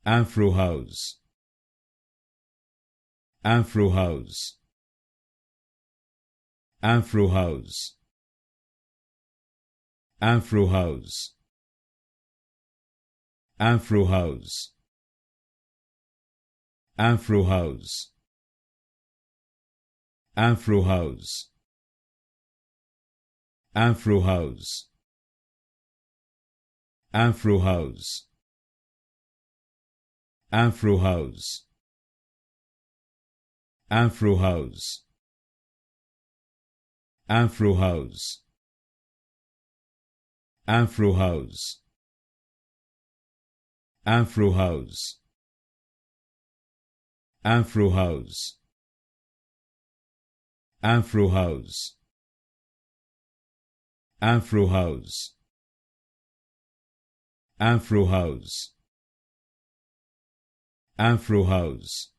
Afro-House, Afro-House, Afro-House, Afro-House, Afro-House, Afro-House, Afro-House, Afro-House, Afro-House, Afro-House, Afro-House, Afro-House, Afro-House, Afro-House, Afro-House, Afro-House, Afro-House, Afro-House, Afro-House,